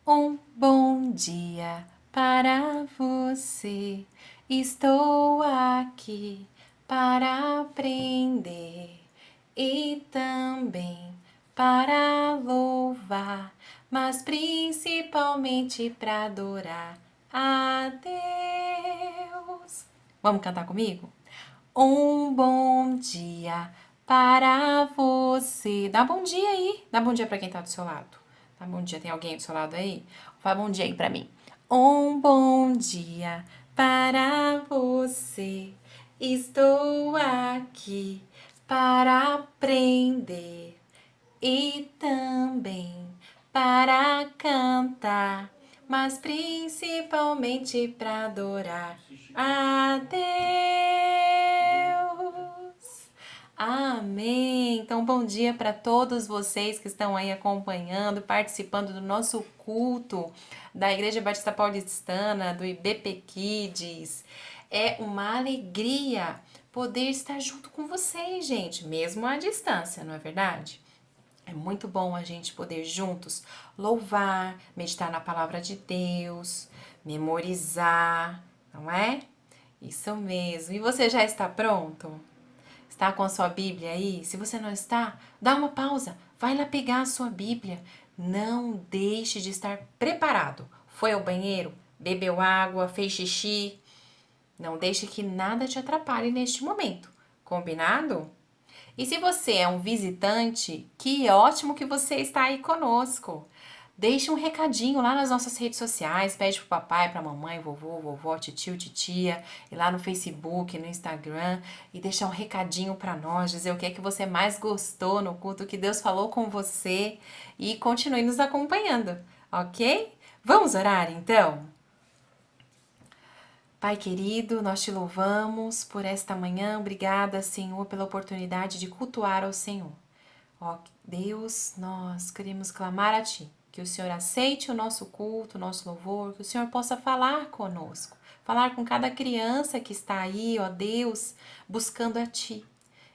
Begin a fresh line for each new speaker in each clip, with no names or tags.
Um bom dia para você. Estou aqui para aprender e também para louvar, mas principalmente para adorar a Deus. Vamos cantar comigo? Um bom dia para você. Dá bom dia aí. Dá bom dia para quem tá do seu lado. Dá bom dia. Tem alguém do seu lado aí? Fala bom dia aí pra mim. Um bom dia para você. Estou aqui para aprender e também para cantar, mas principalmente para adorar a Deus. Amém. Então, bom dia para todos vocês que estão aí acompanhando, participando do nosso culto da Igreja Batista Paulistana, do IBP Kids. É uma alegria poder estar junto com vocês, gente, mesmo à distância, não é verdade? É muito bom a gente poder juntos louvar, meditar na palavra de Deus, memorizar, não é? Isso mesmo. E você já está pronto? Está com a sua Bíblia aí? Se você não está, dá uma pausa, vai lá pegar a sua Bíblia. Não deixe de estar preparado. Foi ao banheiro? Bebeu água? Fez xixi? Não deixe que nada te atrapalhe neste momento. Combinado? E se você é um visitante, que ótimo que você está aí conosco. Deixe um recadinho lá nas nossas redes sociais, pede pro papai, pra mamãe, vovô, vovó, titio, titia, ir lá no Facebook, no Instagram e deixar um recadinho pra nós, dizer o que é que você mais gostou no culto, que Deus falou com você e continue nos acompanhando, ok? Vamos orar então? Pai querido, nós te louvamos por esta manhã. Obrigada, Senhor, pela oportunidade de cultuar ao Senhor. Ó Deus, nós queremos clamar a Ti, que o Senhor aceite o nosso culto, o nosso louvor, que o Senhor possa falar conosco, falar com cada criança que está aí, ó Deus, buscando a Ti.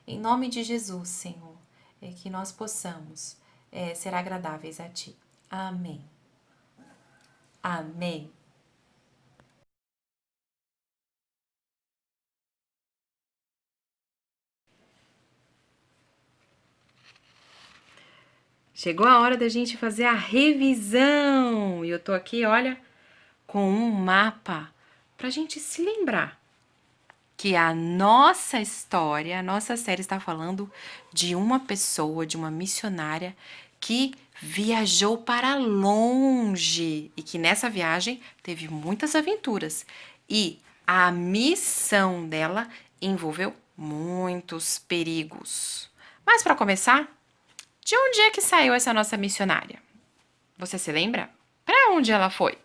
Em nome de Jesus, Senhor, é que nós possamos ser agradáveis a Ti. Amém. Amém. Chegou a hora da gente fazer a revisão. E eu tô aqui, olha, com um mapa pra gente se lembrar que a nossa história, a nossa série está falando de uma pessoa, de uma missionária que viajou para longe e que nessa viagem teve muitas aventuras. E a missão dela envolveu muitos perigos. Mas para começar, de onde é que saiu essa nossa missionária? Você se lembra? Para onde ela foi?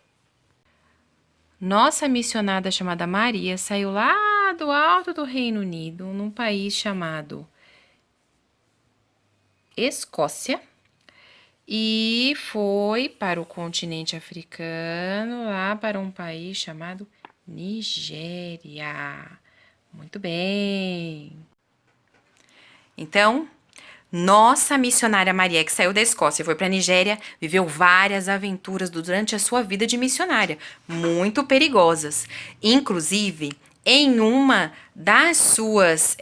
Nossa missionada chamada Maria saiu lá do alto do Reino Unido, num país chamado Escócia, e foi para o continente africano, lá para um país chamado Nigéria. Muito bem. Então, nossa missionária Maria, que saiu da Escócia e foi para a Nigéria, viveu várias aventuras durante a sua vida de missionária, muito perigosas. Inclusive, em uma das suas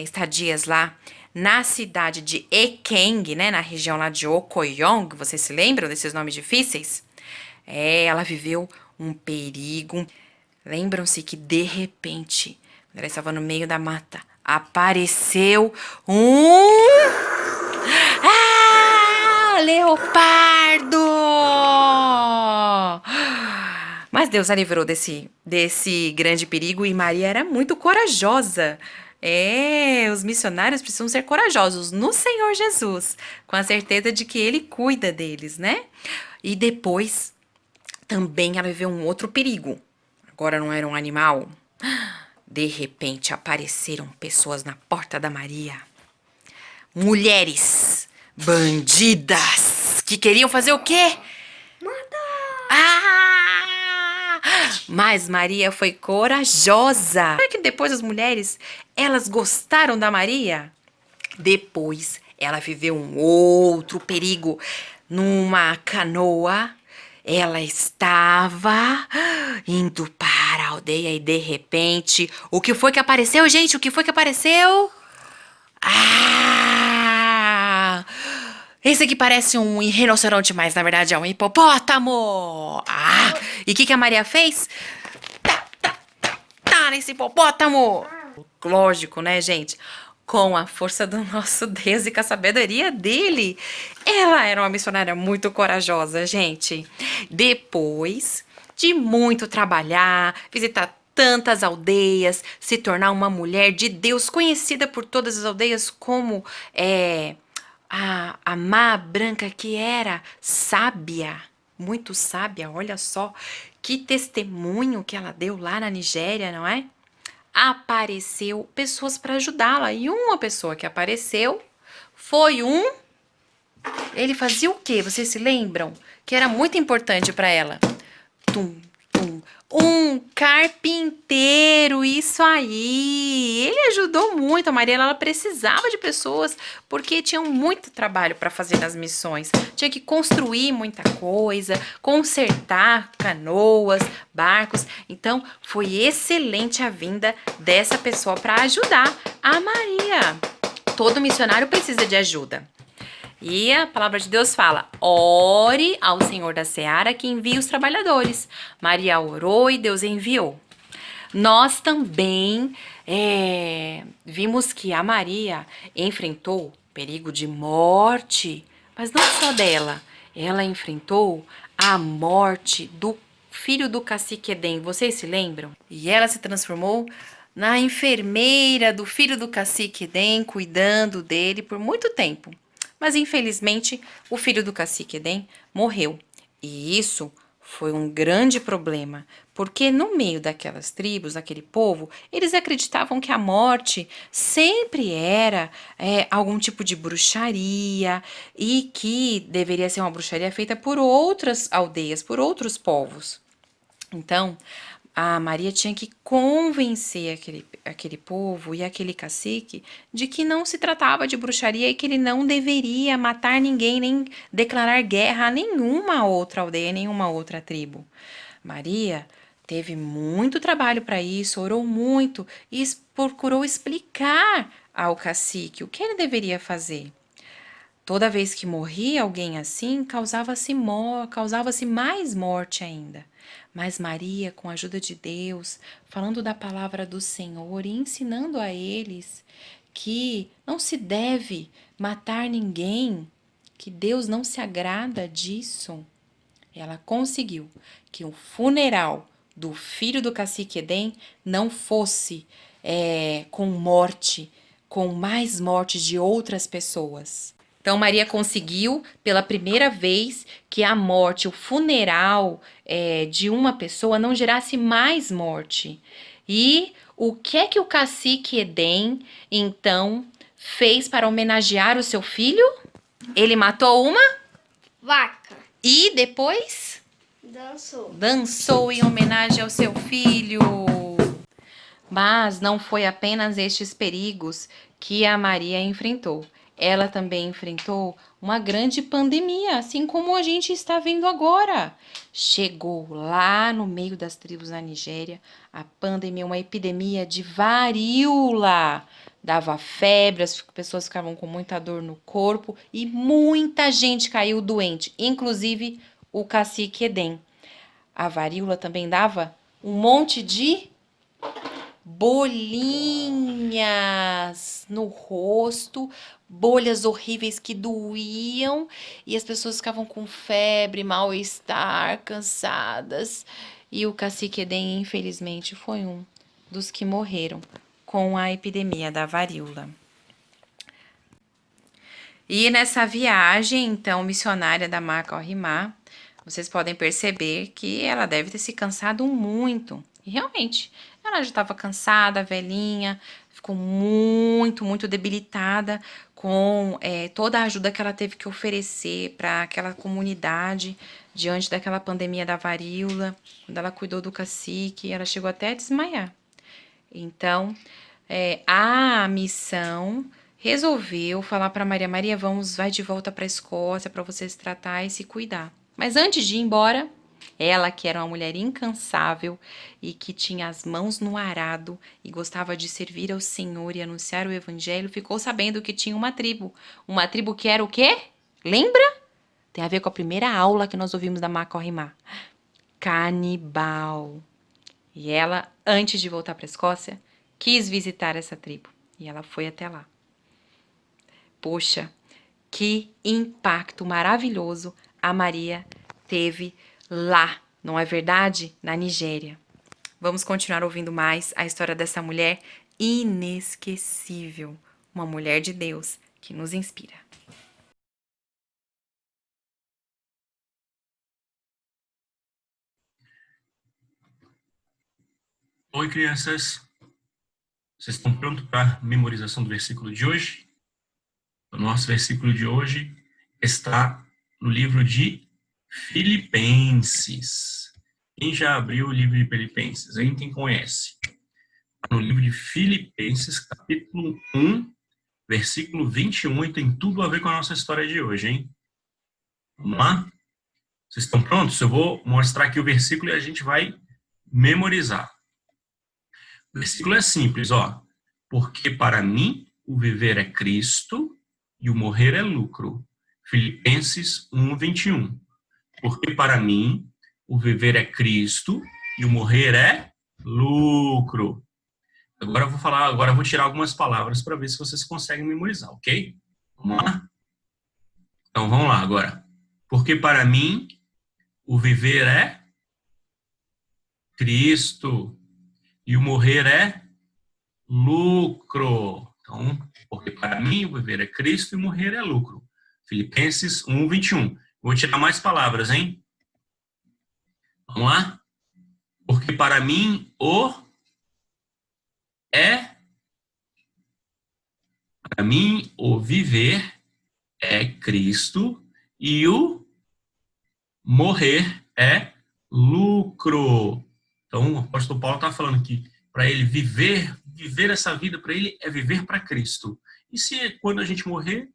estadias lá, na cidade de Ekeng, né, na região lá de Okoyong, vocês se lembram desses nomes difíceis? Ela viveu um perigo. Lembram-se que de repente, quando ela estava no meio da mata, apareceu leopardo! Mas Deus a livrou desse grande perigo e Maria era muito corajosa. Os missionários precisam ser corajosos no Senhor Jesus, com a certeza de que Ele cuida deles, né? E depois, também ela viveu um outro perigo. Agora não era um animal. De repente apareceram pessoas na porta da Maria. Mulheres bandidas que queriam fazer o quê? Ah! Mas Maria foi corajosa. Será que depois as mulheres, elas gostaram da Maria? Depois ela viveu um outro perigo numa canoa Ela estava indo para a aldeia e de repente, o que foi que apareceu, gente? O que foi que apareceu? Ah! Esse aqui parece um rinoceronte, mas na verdade é um hipopótamo. Ah! E o que a Maria fez? Tá nesse hipopótamo! Lógico, né, gente? Com a força do nosso Deus e com a sabedoria dele. Ela era uma missionária muito corajosa, gente. Depois de muito trabalhar, visitar tantas aldeias, se tornar uma mulher de Deus, conhecida por todas as aldeias como a má branca, que era sábia, muito sábia, olha só que testemunho que ela deu lá na Nigéria, não é? Apareceu pessoas para ajudá-la. E uma pessoa que apareceu foi Ele fazia o quê? Vocês se lembram? Que era muito importante para ela. Tum, tum. Um carpinteiro, isso aí. Ele ajudou muito. A Mariela, ela precisava de pessoas porque tinham muito trabalho para fazer nas missões. Tinha que construir muita coisa, consertar canoas, barcos. Então, foi excelente a vinda dessa pessoa para ajudar a Maria. Todo missionário precisa de ajuda. E a palavra de Deus fala: ore ao Senhor da Seara que envie os trabalhadores. Maria orou e Deus enviou. Nós também vimos que a Maria enfrentou perigo de morte, mas não só dela. Ela enfrentou a morte do filho do cacique Edém. Vocês se lembram? E ela se transformou na enfermeira do filho do cacique Edém, cuidando dele por muito tempo. Mas infelizmente o filho do cacique Edém morreu. E isso foi um grande problema, porque no meio daquelas tribos, daquele povo, eles acreditavam que a morte sempre era algum tipo de bruxaria e que deveria ser uma bruxaria feita por outras aldeias, por outros povos. Então, a Maria tinha que convencer aquele povo e aquele cacique de que não se tratava de bruxaria e que ele não deveria matar ninguém, nem declarar guerra a nenhuma outra aldeia, nenhuma outra tribo. Maria teve muito trabalho para isso, orou muito e procurou explicar ao cacique o que ele deveria fazer. Toda vez que morria alguém assim, causava-se mais morte ainda. Mas Maria, com a ajuda de Deus, falando da palavra do Senhor e ensinando a eles que não se deve matar ninguém, que Deus não se agrada disso, ela conseguiu que o funeral do filho do cacique Edém não fosse com morte, com mais morte de outras pessoas. Então, Maria conseguiu, pela primeira vez, que a morte, o funeral de uma pessoa não gerasse mais morte. E o que é que o cacique Edém, então, fez para homenagear o seu filho? Ele matou uma
Vaca.
e depois
Dançou.
dançou em homenagem ao seu filho. Mas não foi apenas estes perigos que a Maria enfrentou. Ela também enfrentou uma grande pandemia, assim como a gente está vendo agora. Chegou lá no meio das tribos na Nigéria a pandemia, uma epidemia de varíola. Dava febre, as pessoas ficavam com muita dor no corpo e muita gente caiu doente, inclusive o cacique Edém. A varíola também dava um monte de bolinhas no rosto, bolhas horríveis que doíam e as pessoas ficavam com febre, mal-estar, cansadas. E o cacique Edém, infelizmente, foi um dos que morreram com a epidemia da varíola. E nessa viagem, então, missionária da Maca Rimá, vocês podem perceber que ela deve ter se cansado muito. E realmente, ela já estava cansada, velhinha, ficou muito debilitada com toda a ajuda que ela teve que oferecer para aquela comunidade diante daquela pandemia da varíola. Quando ela cuidou do cacique, ela chegou até a desmaiar. Então, a missão resolveu falar para Maria, vai de volta para a Escócia para você se tratar e se cuidar. Mas antes de ir embora, Ela, que era uma mulher incansável e que tinha as mãos no arado e gostava de servir ao Senhor e anunciar o evangelho, ficou sabendo que tinha uma tribo. Uma tribo que era o quê? Lembra? Tem a ver com a primeira aula que nós ouvimos da Macorrimá. Canibal. E ela, antes de voltar para a Escócia, quis visitar essa tribo. E ela foi até lá. Poxa, que impacto maravilhoso a Maria teve lá, não é verdade? Na Nigéria. Vamos continuar ouvindo mais a história dessa mulher inesquecível. Uma mulher de Deus que nos inspira.
Oi, crianças. Vocês estão prontos para a memorização do versículo de hoje? O nosso versículo de hoje está no livro de Filipenses. Quem já abriu o livro de Filipenses? Aí quem conhece? No livro de Filipenses, capítulo 1, versículo 21, e tem tudo a ver com a nossa história de hoje, hein? Vamos lá? Vocês estão prontos? Eu vou mostrar aqui o versículo e a gente vai memorizar. O versículo é simples, ó. Porque para mim o viver é Cristo e o morrer é lucro. Filipenses 1, 21. Porque para mim o viver é Cristo e o morrer é lucro. Agora eu vou tirar algumas palavras para ver se vocês conseguem memorizar, ok? Vamos lá? Então vamos lá agora. Porque para mim o viver é Cristo e o morrer é lucro. Então, porque para mim o viver é Cristo e morrer é lucro. Filipenses 1, 21. Vou tirar mais palavras, hein? Vamos lá? Porque para mim é para mim o viver é Cristo e o morrer é lucro. Então, o apóstolo Paulo está falando que para ele viver essa vida, para ele é viver para Cristo. E se quando a gente morrer,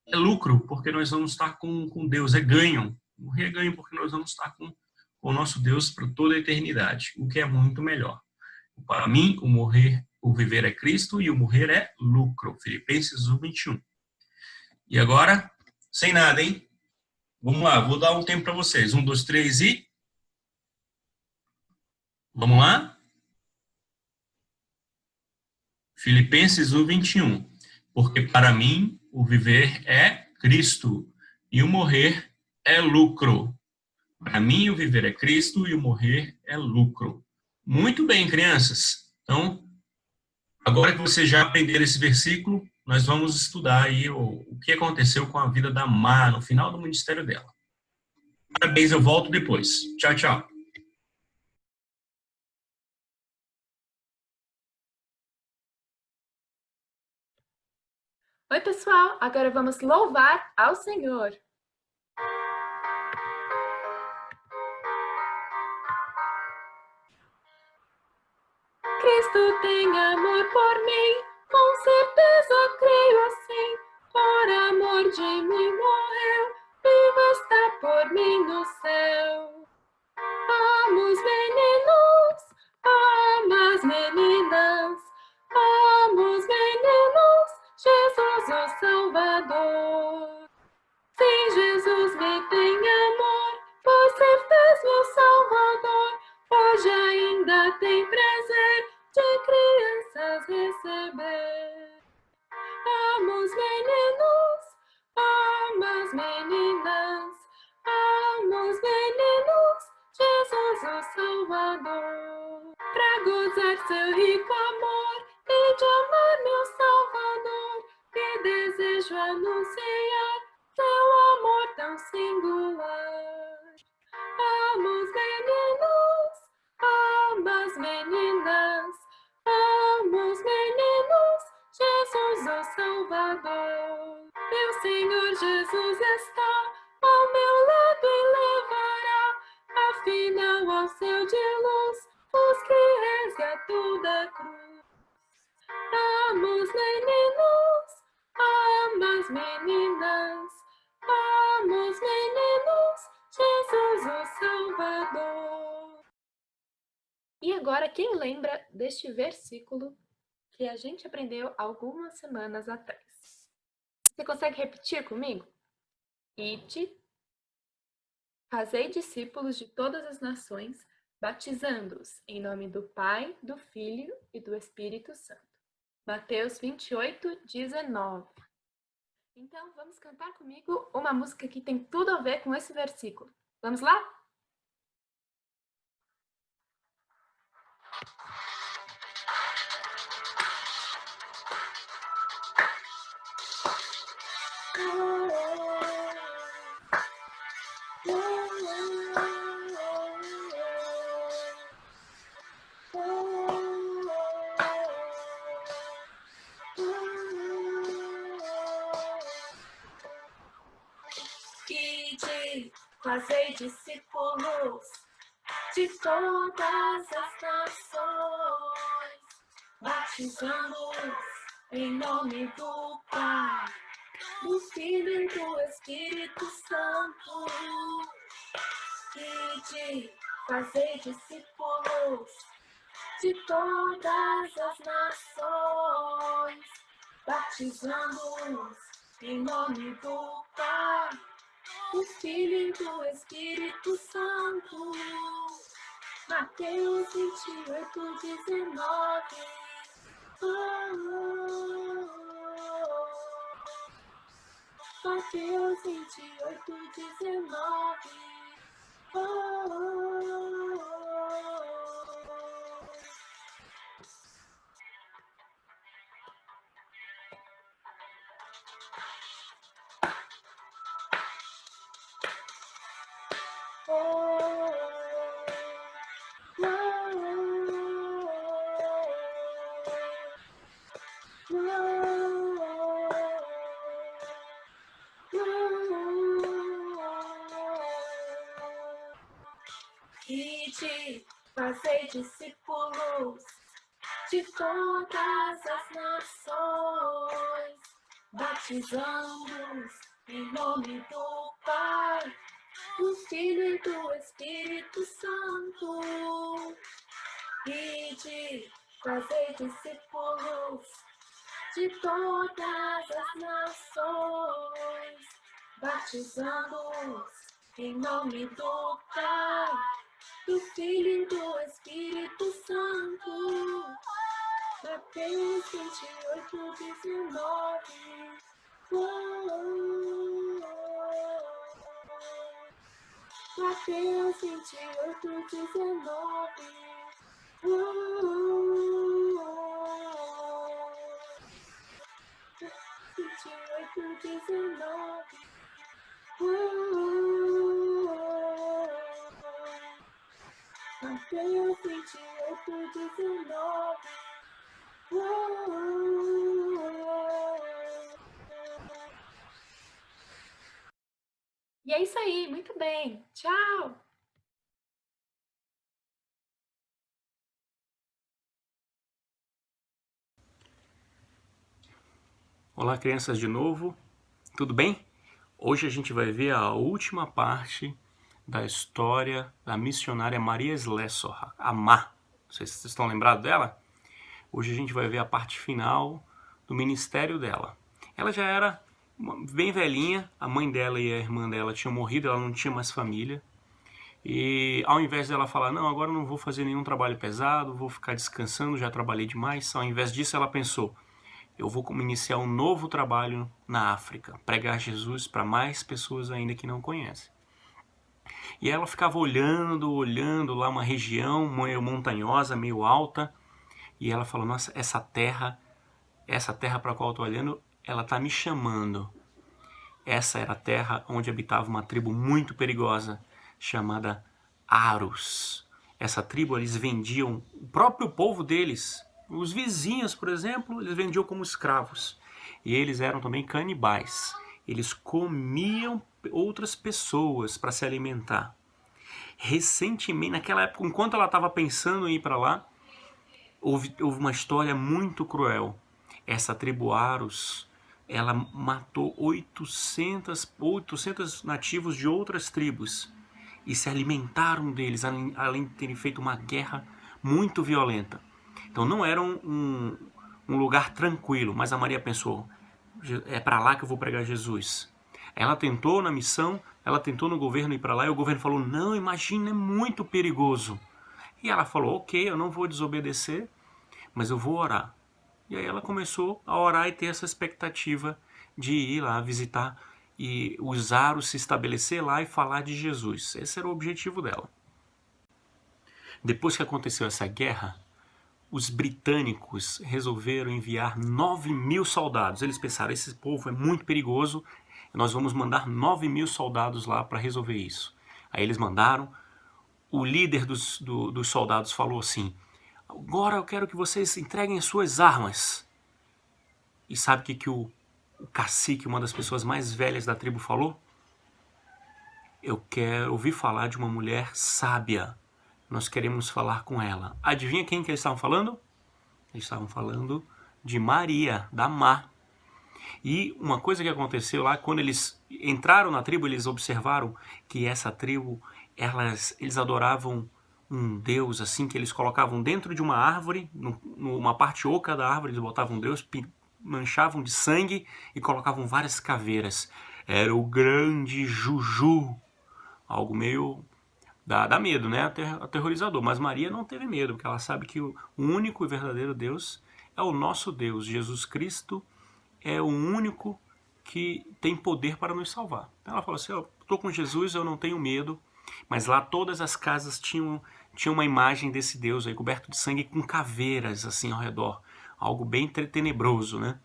é lucro, porque nós vamos estar com Deus, é ganho. Morrer é ganho, porque nós vamos estar com o nosso Deus para toda a eternidade, o que é muito melhor. Para mim, o viver é Cristo e o morrer é lucro. Filipenses 1, 21. E agora, sem nada, hein? Vamos lá, vou dar um tempo para vocês. 1, 2, 3 e... Vamos lá? Filipenses 1, 21. Porque para mim o viver é Cristo e o morrer é lucro. Para mim o viver é Cristo e o morrer é lucro. Muito bem, crianças. Então, agora que vocês já aprenderam esse versículo, nós vamos estudar aí o que aconteceu com a vida da Má no final do ministério dela. Parabéns, eu volto depois. Tchau, tchau.
Oi, pessoal! Agora vamos louvar ao Senhor. Cristo tem amor por mim, com certeza creio assim. Por amor de mim morreu, vivo está por mim no céu. Vamos, meninos, vamos, meninas, vamos, meninos, Jesus o Salvador. Sim, Jesus me tem amor, você fez meu Salvador. Hoje ainda tem prazer de crianças receber. Vamos, meninos, vamos, meninas, vamos, meninos, Jesus o Salvador. Pra gozar seu rico amor e de amar meu Salvador, que desejo anunciar seu amor tão singular. Vamos, meninos, vamos, meninas, vamos, meninos, Jesus o Salvador. Meu Senhor Jesus está ao meu lado e levará, afinal ao céu de luz, os que resgatou da cruz. Vamos, meninos, vamos, meninas, vamos, meninos, Jesus o Salvador. Quem lembra deste versículo que a gente aprendeu algumas semanas atrás? Você consegue repetir comigo? Ide, fazei discípulos de todas as nações, batizando-os em nome do Pai, do Filho e do Espírito Santo. Mateus 28, 19. Então, vamos cantar comigo uma música que tem tudo a ver com esse versículo. Vamos lá? Ide, fazei discípulos de todas as nações, batizando-os em nome do Pai, do Filho e do Espírito Santo. Ide, fazei discípulos de todas as nações, batizando-os em nome do Pai, do Filho e do Espírito Santo. Mateus 28, 19. Mateus 28, 19. Ide, fazei discípulos de todas as nações, batizando-os em nome do Pai, do Filho e do Espírito Santo. Ide, fazei discípulos de todas as nações, batizando-os em nome do Pai, do Filho e do Espírito Santo. Mateus 28, 19. Mateus 28, 19. Mateus 28, 19. E é isso aí, muito bem. Tchau!
Olá, crianças, de novo. Tudo bem? Hoje a gente vai ver a última parte da história da missionária Maria Slessor, a Má. Vocês estão lembrados dela? Hoje a gente vai ver a parte final do ministério dela. Ela já era bem velhinha, a mãe dela e a irmã dela tinham morrido, ela não tinha mais família. E ao invés dela falar, não, agora não vou fazer nenhum trabalho pesado, vou ficar descansando, já trabalhei demais. Ao invés disso ela pensou, eu vou iniciar um novo trabalho na África, pregar Jesus para mais pessoas ainda que não conhecem. E ela ficava olhando lá uma região meio montanhosa, meio alta, e ela falou, nossa, essa terra para a qual eu estou olhando, ela está me chamando. Essa era a terra onde habitava uma tribo muito perigosa, chamada Aros. Essa tribo, eles vendiam o próprio povo deles. Os vizinhos, por exemplo, eles vendiam como escravos. E eles eram também canibais. Eles comiam outras pessoas para se alimentar. Recentemente, naquela época, enquanto ela estava pensando em ir para lá, houve uma história muito cruel. Essa tribo Aros, ela matou 800 nativos de outras tribos e se alimentaram deles, além de terem feito uma guerra
muito violenta. Então não era um lugar tranquilo, mas a Maria pensou, é para lá que eu vou pregar Jesus. Ela tentou na missão, ela tentou no governo ir para lá, e o governo falou, não, imagina, é muito perigoso. E ela falou, ok, eu não vou desobedecer, mas eu vou orar. E aí ela começou a orar e ter essa expectativa de ir lá visitar e os aros, se estabelecer lá e falar de Jesus. Esse era o objetivo dela. Depois que aconteceu essa guerra, os britânicos resolveram enviar 9.000 soldados. Eles pensaram, esse povo é muito perigoso, nós vamos mandar 9.000 soldados lá para resolver isso. Aí eles mandaram, o líder dos soldados falou assim, agora eu quero que vocês entreguem as suas armas. E sabe o que o cacique, uma das pessoas mais velhas da tribo, falou? Eu quero ouvir falar de uma mulher sábia. Nós queremos falar com ela. Adivinha quem que eles estavam falando? Eles estavam falando de Maria, da Mar. E uma coisa que aconteceu lá, quando eles entraram na tribo, eles observaram que essa tribo, eles adoravam um Deus assim, que eles colocavam dentro de uma árvore, numa parte oca da árvore, eles botavam um Deus, manchavam de sangue e colocavam várias caveiras. Era o grande Juju. Algo meio... dá medo, né? Aterrorizador. Mas Maria não teve medo, porque ela sabe que o único e verdadeiro Deus é o nosso Deus. Jesus Cristo é o único que tem poder para nos salvar. Então ela falou assim, eu estou com Jesus, eu não tenho medo. Mas lá todas as casas tinham uma imagem desse Deus aí, coberto de sangue, com caveiras assim ao redor. Algo bem tenebroso, né?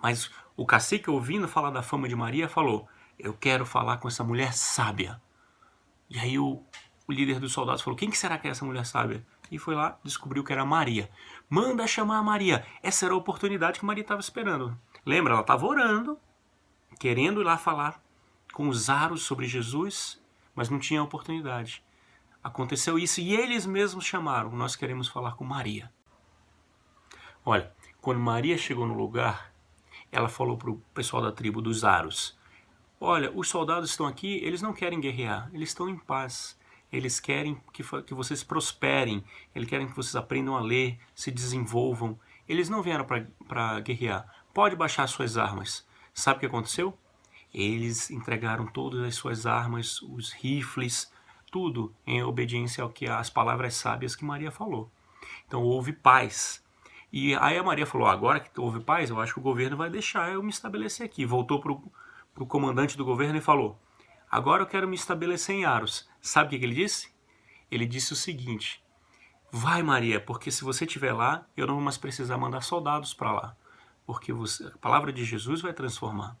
Mas o cacique, ouvindo falar da fama de Maria, falou, eu quero falar com essa mulher sábia. E aí o líder dos soldados falou, quem que será que é essa mulher sábia? E foi lá, descobriu que era Maria. Manda chamar a Maria. Essa era a oportunidade que Maria estava esperando. Lembra, ela estava orando, querendo ir lá falar com os aros sobre Jesus, mas não tinha oportunidade. Aconteceu isso e eles mesmos chamaram, nós queremos falar com Maria. Olha, quando Maria chegou no lugar, ela falou para o pessoal da tribo dos aros, olha, os soldados estão aqui, eles não querem guerrear, eles estão em paz. Eles querem que vocês prosperem, eles querem que vocês aprendam a ler, se desenvolvam. Eles não vieram para guerrear. Pode baixar suas armas. Sabe o que aconteceu? Eles entregaram todas as suas armas, os rifles, tudo em obediência ao que as palavras sábias que Maria falou. Então houve paz. E aí a Maria falou, agora que houve paz, eu acho que o governo vai deixar eu me estabelecer aqui. Voltou para o comandante do governo e falou, agora eu quero me estabelecer em Aros. Sabe o que ele disse? Ele disse o seguinte, vai Maria, porque se você estiver lá, eu não vou mais precisar mandar soldados para lá. Porque a palavra de Jesus vai transformar.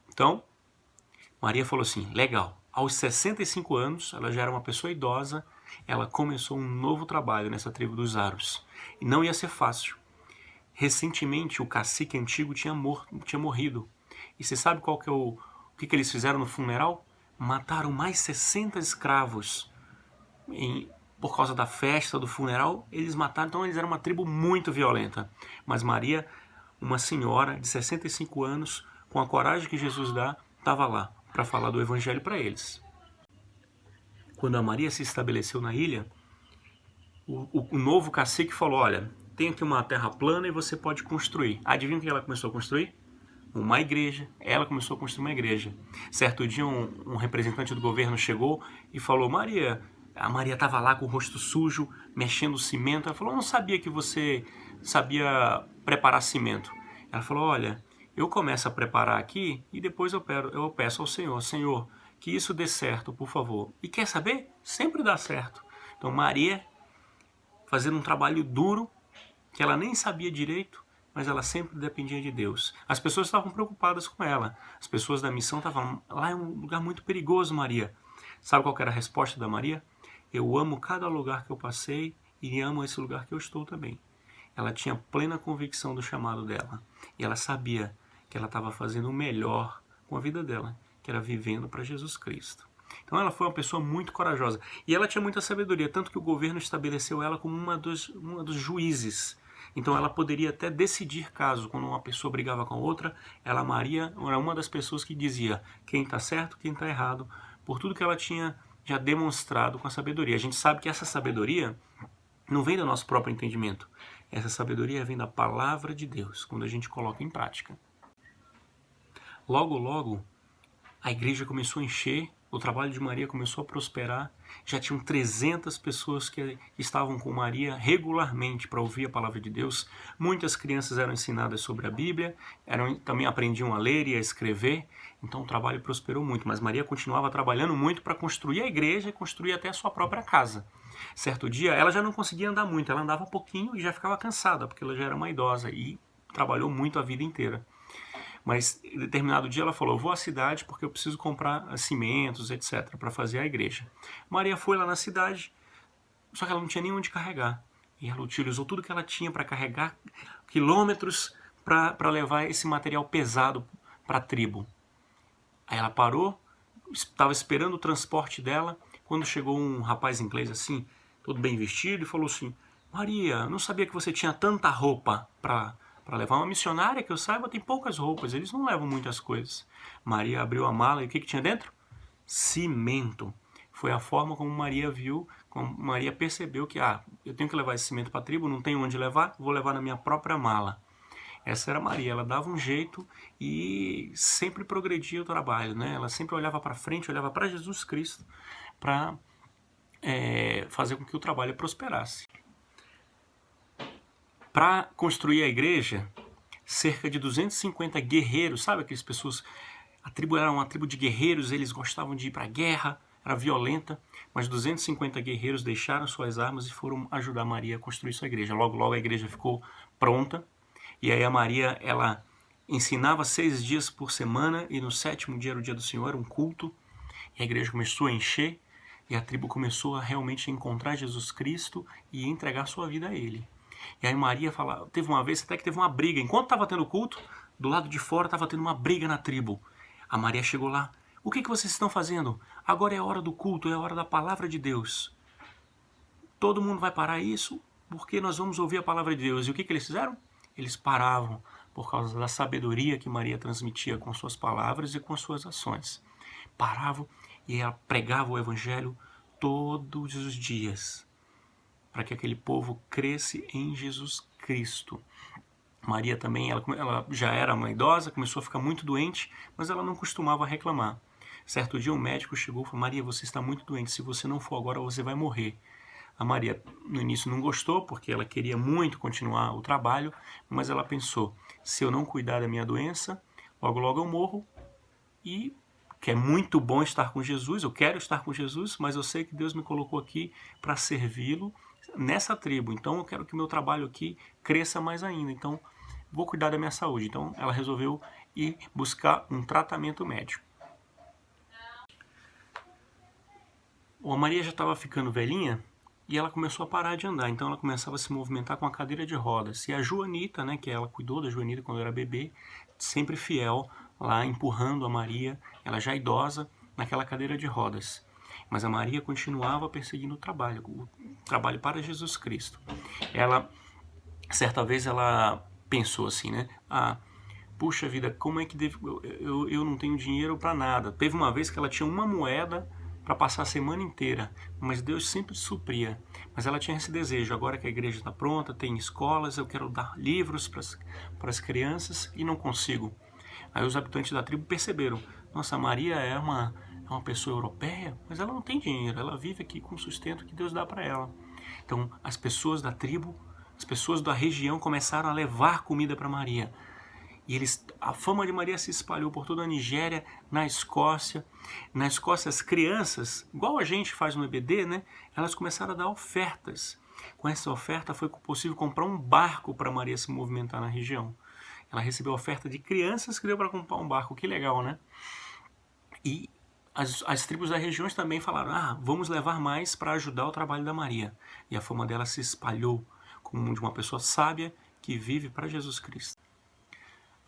Então, Maria falou assim, legal. Aos 65 anos, ela já era uma pessoa idosa, ela começou um novo trabalho nessa tribo dos Aros. E não ia ser fácil. Recentemente, o cacique antigo tinha morrido. E você sabe qual que é o que eles fizeram no funeral? Mataram mais 60 escravos. Por causa da festa, do funeral, eles mataram. Então eles eram uma tribo muito violenta. Mas Maria, uma senhora de 65 anos, com a coragem que Jesus dá, estava lá para falar do evangelho para eles. Quando a Maria se estabeleceu na ilha, o novo cacique falou, olha, tem aqui uma terra plana e você pode construir. Adivinha o que ela começou a construir? Uma igreja. Ela começou a construir uma igreja. Certo dia um representante do governo chegou e falou, Maria, a Maria estava lá com o rosto sujo, mexendo o cimento. Ela falou, eu não sabia que você sabia preparar cimento. Ela falou, olha, eu começo a preparar aqui e depois eu peço ao Senhor, Senhor, que isso dê certo, por favor. E quer saber? Sempre dá certo. Então Maria, fazendo um trabalho duro, que ela nem sabia direito, mas ela sempre dependia de Deus. As pessoas estavam preocupadas com ela. As pessoas da missão estavam, lá é um lugar muito perigoso, Maria. Sabe qual era a resposta da Maria? Eu amo cada lugar que eu passei e amo esse lugar que eu estou também. Ela tinha plena convicção do chamado dela. E ela sabia que ela estava fazendo o melhor com a vida dela, que era vivendo para Jesus Cristo. Então ela foi uma pessoa muito corajosa. E ela tinha muita sabedoria, tanto que o governo estabeleceu ela como uma dos juízes. Então ela poderia até decidir caso, quando uma pessoa brigava com a outra, Maria era uma das pessoas que dizia quem está certo, quem está errado, por tudo que ela tinha já demonstrado com a sabedoria. A gente sabe que essa sabedoria não vem do nosso próprio entendimento. Essa sabedoria vem da palavra de Deus, quando a gente coloca em prática. Logo, logo, a igreja começou a encher, o trabalho de Maria começou a prosperar, já tinham 300 pessoas que estavam com Maria regularmente para ouvir a palavra de Deus. Muitas crianças eram ensinadas sobre a Bíblia, também aprendiam a ler e a escrever, então o trabalho prosperou muito. Mas Maria continuava trabalhando muito para construir a igreja e construir até a sua própria casa. Certo dia, ela já não conseguia andar muito, ela andava pouquinho e já ficava cansada, porque ela já era uma idosa e trabalhou muito a vida inteira. Mas em determinado dia ela falou, eu vou à cidade porque eu preciso comprar cimentos, etc, para fazer a igreja. Maria foi lá na cidade, só que ela não tinha nem onde carregar. E ela utilizou tudo que ela tinha para carregar quilômetros para levar esse material pesado para a tribo. Aí ela parou, estava esperando o transporte dela, quando chegou um rapaz inglês assim, todo bem vestido, e falou assim, Maria, não sabia que você tinha tanta roupa para levar. Uma missionária, que eu saiba, tem poucas roupas, eles não levam muitas coisas. Maria abriu a mala e o que tinha dentro? Cimento. Foi a forma como Maria viu, como Maria percebeu que, eu tenho que levar esse cimento para a tribo, não tenho onde levar, vou levar na minha própria mala. Essa era Maria, ela dava um jeito e sempre progredia o trabalho, né? Ela sempre olhava para frente, olhava para Jesus Cristo para fazer com que o trabalho prosperasse. Para construir a igreja, cerca de 250 guerreiros, sabe aquelas pessoas, a tribo era uma tribo de guerreiros, eles gostavam de ir para a guerra, era violenta, mas 250 guerreiros deixaram suas armas e foram ajudar Maria a construir sua igreja. Logo, logo a igreja ficou pronta, e aí a Maria, ela ensinava 6 dias por semana, e no 7º dia era o dia do Senhor, um culto, e a igreja começou a encher, e a tribo começou a realmente encontrar Jesus Cristo e entregar sua vida a Ele. E aí Maria fala, teve uma vez até que teve uma briga. Enquanto estava tendo culto, do lado de fora estava tendo uma briga na tribo. A Maria chegou lá. O que vocês estão fazendo? Agora é a hora do culto, é a hora da palavra de Deus. Todo mundo vai parar isso porque nós vamos ouvir a palavra de Deus. E o que eles fizeram? Eles paravam por causa da sabedoria que Maria transmitia com suas palavras e com suas ações. Paravam e ela pregava o evangelho todos os dias, para que aquele povo cresce em Jesus Cristo. Maria também, ela já era uma idosa, começou a ficar muito doente, mas ela não costumava reclamar. Certo dia um médico chegou e falou, Maria, você está muito doente, se você não for agora você vai morrer. A Maria no início não gostou, porque ela queria muito continuar o trabalho, mas ela pensou, se eu não cuidar da minha doença, logo logo eu morro, e que é muito bom estar com Jesus, eu quero estar com Jesus, mas eu sei que Deus me colocou aqui para servi-lo nessa tribo, então eu quero que o meu trabalho aqui cresça mais ainda, então vou cuidar da minha saúde. Então ela resolveu ir buscar um tratamento médico. A Maria já estava ficando velhinha e ela começou a parar de andar, então ela começava a se movimentar com a cadeira de rodas. E a Joanita, né, que ela cuidou da Joanita quando era bebê, sempre fiel, lá empurrando a Maria, ela já idosa, naquela cadeira de rodas. Mas a Maria continuava perseguindo o trabalho para Jesus Cristo. Ela, certa vez, ela pensou assim, né? Puxa vida, como é que eu não tenho dinheiro para nada. Teve uma vez que ela tinha uma moeda para passar a semana inteira, mas Deus sempre supria. Mas ela tinha esse desejo, agora que a igreja está pronta, tem escolas, eu quero dar livros para as crianças e não consigo. Aí os habitantes da tribo perceberam, nossa, Maria é uma pessoa europeia, mas ela não tem dinheiro, ela vive aqui com o sustento que Deus dá para ela. Então as pessoas da tribo, as pessoas da região começaram a levar comida para Maria. E a fama de Maria se espalhou por toda a Nigéria, na Escócia. Na Escócia as crianças, igual a gente faz no EBD, né, elas começaram a dar ofertas. Com essa oferta foi possível comprar um barco para Maria se movimentar na região. Ela recebeu a oferta de crianças que deu para comprar um barco, que legal, né? E as tribos das regiões também falaram, vamos levar mais para ajudar o trabalho da Maria. E a fama dela se espalhou como de uma pessoa sábia que vive para Jesus Cristo.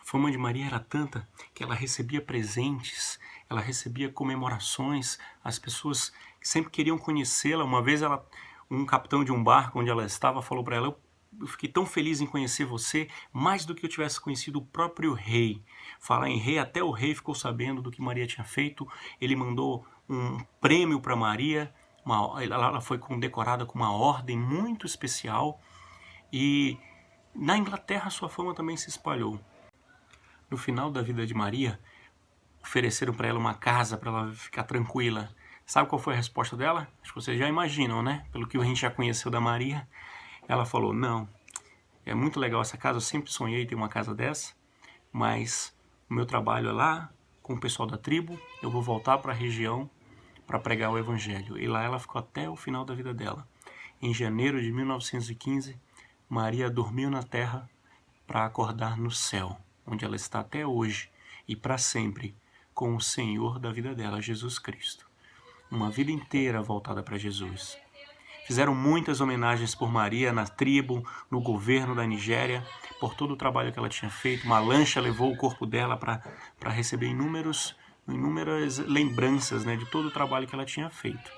A fama de Maria era tanta que ela recebia presentes, ela recebia comemorações, as pessoas sempre queriam conhecê-la. Uma vez um capitão de um barco onde ela estava falou para ela, eu fiquei tão feliz em conhecer você, mais do que eu tivesse conhecido o próprio rei. Falar em rei, até o rei ficou sabendo do que Maria tinha feito. Ele mandou um prêmio para Maria, ela foi condecorada com uma ordem muito especial e na Inglaterra sua fama também se espalhou. No final da vida de Maria, ofereceram para ela uma casa para ela ficar tranquila. Sabe qual foi a resposta dela? Acho que vocês já imaginam, né? Pelo que a gente já conheceu da Maria. Ela falou, não, é muito legal essa casa, eu sempre sonhei ter uma casa dessa, mas o meu trabalho é lá, com o pessoal da tribo, eu vou voltar para a região para pregar o evangelho. E lá ela ficou até o final da vida dela. Em janeiro de 1915, Maria dormiu na terra para acordar no céu, onde ela está até hoje e para sempre, com o Senhor da vida dela, Jesus Cristo. Uma vida inteira voltada para Jesus. Fizeram muitas homenagens por Maria na tribo, no governo da Nigéria, por todo o trabalho que ela tinha feito. Uma lancha levou o corpo dela para receber inúmeras lembranças, né, de todo o trabalho que ela tinha feito.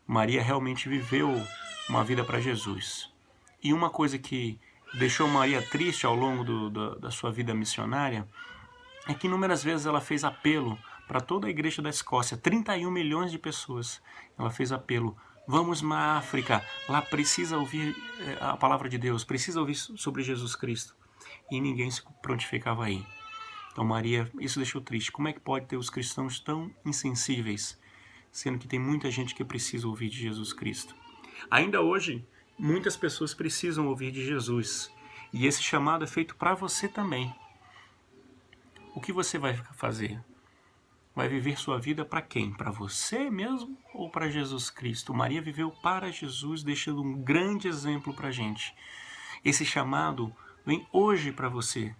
Maria realmente viveu uma vida para Jesus. E uma coisa que deixou Maria triste ao longo da sua vida missionária é que inúmeras vezes ela fez apelo para toda a igreja da Escócia, 31 milhões de pessoas. Ela fez apelo, vamos na África, lá precisa ouvir a palavra de Deus, precisa ouvir sobre Jesus Cristo. E ninguém se prontificava aí. Então Maria, isso deixou triste. Como é que pode ter os cristãos tão insensíveis, sendo que tem muita gente que precisa ouvir de Jesus Cristo? Ainda hoje, muitas pessoas precisam ouvir de Jesus. E esse chamado é feito para você também. O que você vai fazer? Vai viver sua vida para quem? Para você mesmo ou para Jesus Cristo? Maria viveu para Jesus, deixando um grande exemplo para a gente. Esse chamado vem hoje para você.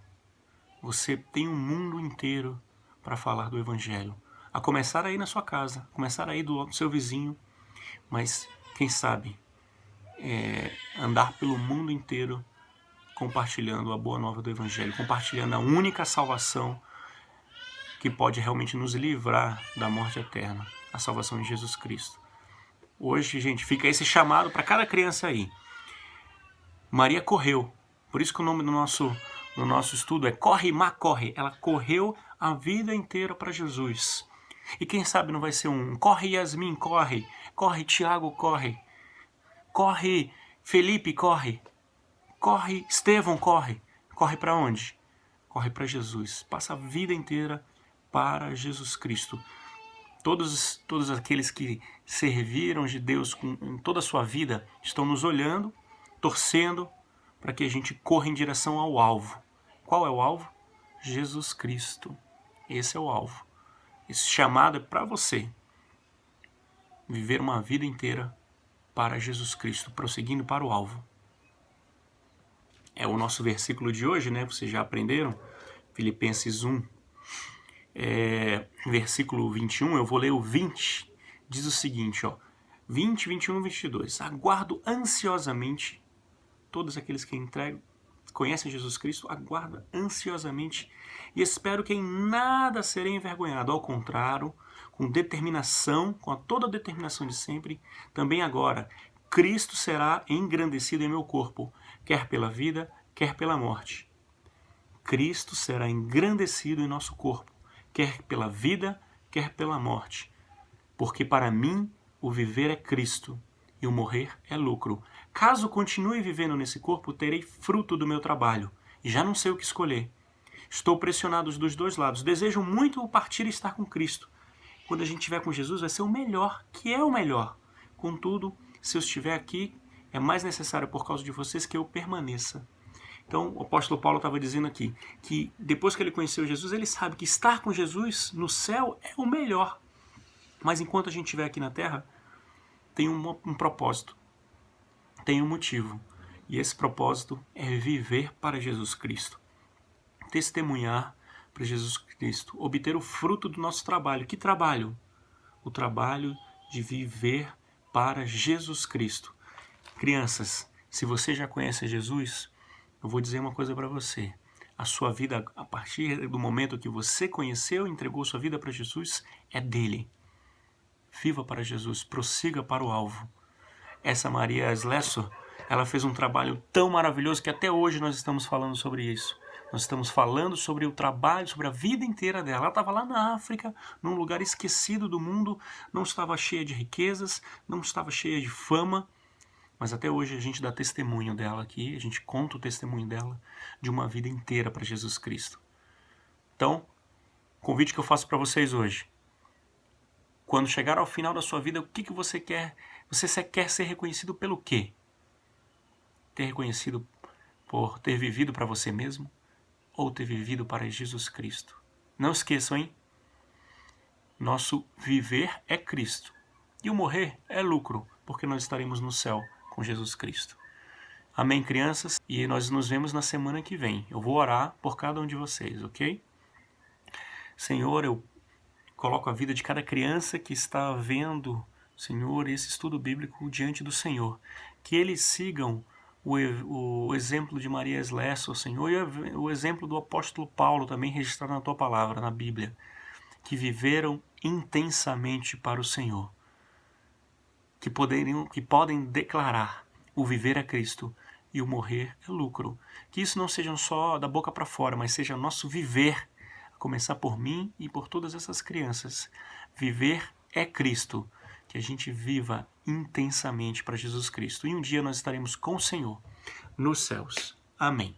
Você tem um mundo inteiro para falar do Evangelho. A começar aí na sua casa, a começar aí do seu vizinho, mas quem sabe andar pelo mundo inteiro compartilhando a boa nova do Evangelho, compartilhando a única salvação que pode realmente nos livrar da morte eterna, a salvação de Jesus Cristo. Hoje, gente, fica esse chamado para cada criança aí. Maria correu, por isso que o nome do nosso estudo é Corre, Má, Corre. Ela correu a vida inteira para Jesus. E quem sabe não vai ser Corre, Yasmin, corre. Corre, Tiago, corre. Corre, Felipe, corre. Corre, Estevão, corre. Corre para onde? Corre para Jesus. Passa a vida inteira para Jesus Cristo. Todos aqueles que serviram de Deus com toda a sua vida estão nos olhando, torcendo para que a gente corra em direção ao alvo. Qual é o alvo? Jesus Cristo. Esse é o alvo. Esse chamado é para você. Viver uma vida inteira para Jesus Cristo, prosseguindo para o alvo. É o nosso versículo de hoje, né? Vocês já aprenderam? Filipenses 1, versículo 21, eu vou ler o 20. Diz o seguinte, 20, 21, 22. Aguardo ansiosamente, todos aqueles que conhecem Jesus Cristo, aguarda ansiosamente e espero que em nada serei envergonhado. Ao contrário, com determinação, com toda a determinação de sempre, também agora, Cristo será engrandecido em meu corpo, quer pela vida, quer pela morte. Cristo será engrandecido em nosso corpo, quer pela vida, quer pela morte. Porque para mim o viver é Cristo e o morrer é lucro. Caso continue vivendo nesse corpo, terei fruto do meu trabalho e já não sei o que escolher. Estou pressionado dos dois lados. Desejo muito partir e estar com Cristo. Quando a gente estiver com Jesus, vai ser o melhor, que é o melhor. Contudo, se eu estiver aqui, é mais necessário por causa de vocês que eu permaneça. Então, o apóstolo Paulo estava dizendo aqui que depois que ele conheceu Jesus, ele sabe que estar com Jesus no céu é o melhor. Mas enquanto a gente estiver aqui na terra, tem um propósito, tem um motivo. E esse propósito é viver para Jesus Cristo. Testemunhar para Jesus Cristo. Obter o fruto do nosso trabalho. Que trabalho? O trabalho de viver para Jesus Cristo. Crianças, se você já conhece Jesus, eu vou dizer uma coisa para você. A sua vida, a partir do momento que você conheceu e entregou sua vida para Jesus, é dele. Viva para Jesus, prossiga para o alvo. Essa Maria Slessor, ela fez um trabalho tão maravilhoso que até hoje nós estamos falando sobre isso. Nós estamos falando sobre o trabalho, sobre a vida inteira dela. Ela estava lá na África, num lugar esquecido do mundo, não estava cheia de riquezas, não estava cheia de fama, mas até hoje a gente dá testemunho dela aqui, a gente conta o testemunho dela de uma vida inteira para Jesus Cristo. Então, o convite que eu faço para vocês hoje: quando chegar ao final da sua vida, o que você quer? Você quer ser reconhecido pelo quê? Ter reconhecido por ter vivido para você mesmo ou ter vivido para Jesus Cristo? Não esqueçam, hein? Nosso viver é Cristo e o morrer é lucro, porque nós estaremos no céu com Jesus Cristo. Amém, crianças? E nós nos vemos na semana que vem. Eu vou orar por cada um de vocês, ok? Senhor, eu coloco a vida de cada criança que está vendo, Senhor, esse estudo bíblico diante do Senhor. Que eles sigam o exemplo de Maria Slessor, Senhor, e o exemplo do apóstolo Paulo, também registrado na Tua Palavra, na Bíblia, que viveram intensamente para o Senhor, que podem declarar: o viver é Cristo e o morrer é lucro. Que isso não seja só da boca para fora, mas seja nosso viver, a começar por mim e por todas essas crianças. Viver é Cristo. Que a gente viva intensamente para Jesus Cristo. E um dia nós estaremos com o Senhor nos céus. Amém.